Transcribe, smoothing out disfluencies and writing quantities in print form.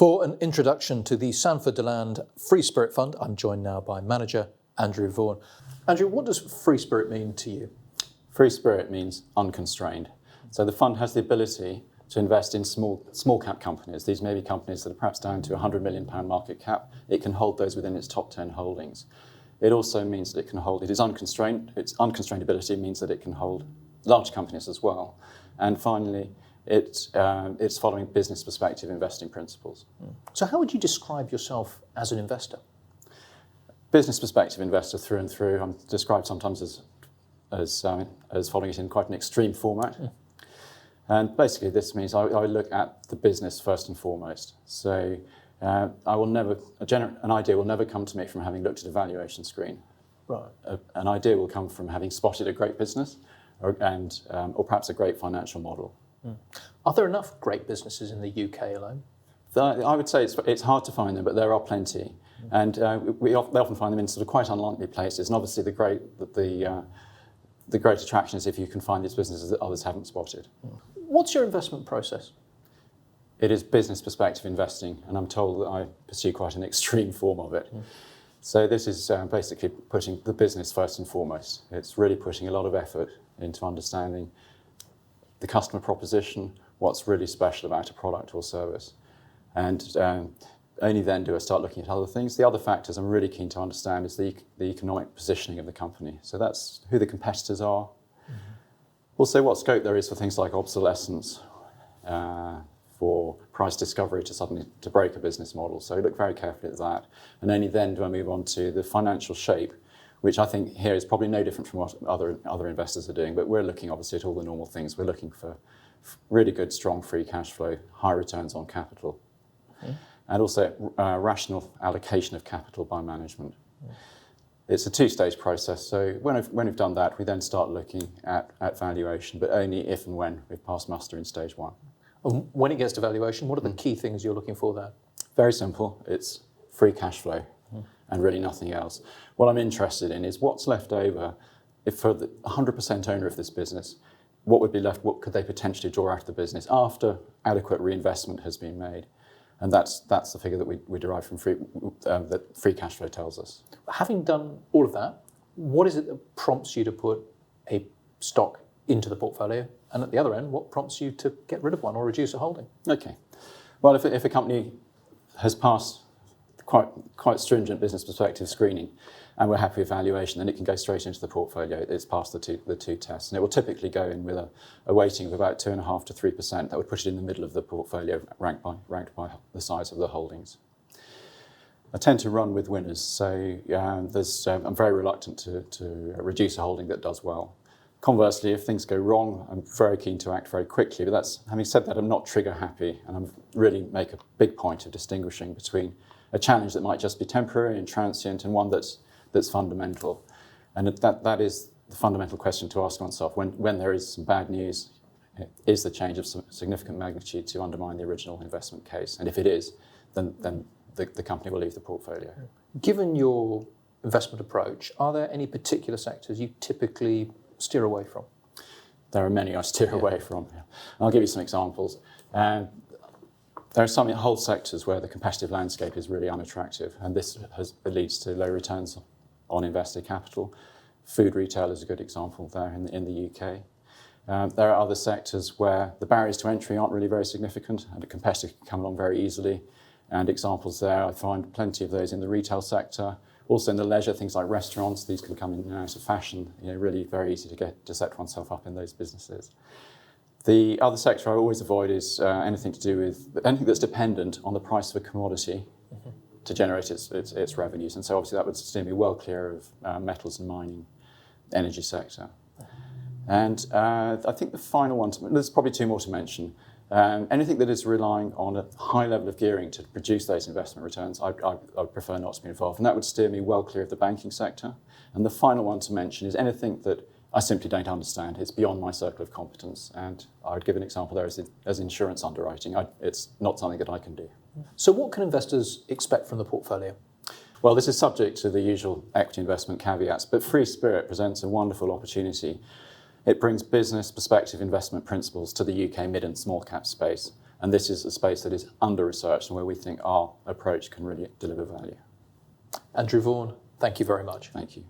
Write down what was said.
For an introduction to the Sanford DeLand Free Spirit Fund, I'm joined now by manager Andrew Vaughan. Andrew, what does free spirit mean to you? Free spirit means unconstrained. So the fund has the ability to invest in small cap companies. These may be companies that are perhaps down to £100 million market cap. It can hold those within its top 10 holdings. It also means that it can hold, it is unconstrained. Its unconstrained ability means that it can hold large companies as well. And finally, it's following business perspective investing principles. So how would you describe yourself as an investor? Business perspective investor through and through. I'm described sometimes as following it in quite an extreme format. And basically this means I look at the business first and foremost. So an idea will never come to me from having looked at a valuation screen. Right. An idea will come from having spotted a great business or perhaps a great financial model. Are there enough great businesses in the UK alone? I would say it's hard to find them, but there are plenty. And they often find them in sort of quite unlikely places. And obviously the great attraction is if you can find these businesses that others haven't spotted. What's your investment process? It is business perspective investing, and I'm told that I pursue quite an extreme form of it. So this is basically putting the business first and foremost. It's really putting a lot of effort into understanding the customer proposition, what's really special about a product or service. And only then do I start looking at other things. The other factors I'm really keen to understand is the economic positioning of the company. So that's who the competitors are. Also what scope there is for things like obsolescence, for price discovery to break a business model. So I look very carefully at that. And only then do I move on to the financial shape, which I think here is probably no different from what other investors are doing. But we're looking obviously at all the normal things. We're looking for really good, strong free cash flow, high returns on capital. And also rational allocation of capital by management. It's a two-stage process. So when we've done that, we then start looking at valuation, but only if and when we've passed muster in stage one. And when it gets to valuation, what are the key things you're looking for there? Very simple. It's free cash flow and really nothing else. What I'm interested in is what's left over. If for the 100% owner of this business, what would be left? What could they potentially draw out of the business after adequate reinvestment has been made? And that's the figure that we derive from that free cash flow tells us. Having done all of that, what is it that prompts you to put a stock into the portfolio? And at the other end, what prompts you to get rid of one or reduce a holding? Okay. Well, if a company has passed quite stringent business perspective screening and we're happy with valuation, then it can go straight into the portfolio. It's passed the two tests. And it will typically go in with a weighting of about 2.5% to 3%. That would put it in the middle of the portfolio, ranked by the size of the holdings. I tend to run with winners, so I'm very reluctant to reduce a holding that does well. Conversely, if things go wrong, I'm very keen to act very quickly. But having said that, I'm not trigger happy, and I really make a big point of distinguishing between a challenge that might just be temporary and transient and one that's fundamental. And that is the fundamental question to ask oneself. When there is some bad news, is the change of some significant magnitude to undermine the original investment case? And if it is, then the company will leave the portfolio. Given your investment approach, are there any particular sectors you typically steer away from? There are many I steer away from. I'll give you some examples. There are some whole sectors where the competitive landscape is really unattractive, and this leads to low returns on invested capital. Food retail is a good example there in the UK. There are other sectors where the barriers to entry aren't really very significant, and a competitor can come along very easily. And examples there, I find plenty of those in the retail sector. Also in the leisure, things like restaurants, these can come in and out of fashion. Really very easy to set oneself up in those businesses. The other sector I always avoid is anything that's dependent on the price of a commodity to generate its revenues. And so obviously that would steer me well clear of metals and mining, energy sector. And I think the final one, there's probably two more to mention. Anything that is relying on a high level of gearing to produce those investment returns, I'd prefer not to be involved. And that would steer me well clear of the banking sector. And the final one to mention is anything that I simply don't understand. It's beyond my circle of competence. And I would give an example there as insurance underwriting. It's not something that I can do. So what can investors expect from the portfolio? Well, this is subject to the usual equity investment caveats, but free spirit presents a wonderful opportunity. It brings business perspective investment principles to the UK mid and small cap space. And this is a space that is under-researched and where we think our approach can really deliver value. Andrew Vaughan, thank you very much. Thank you.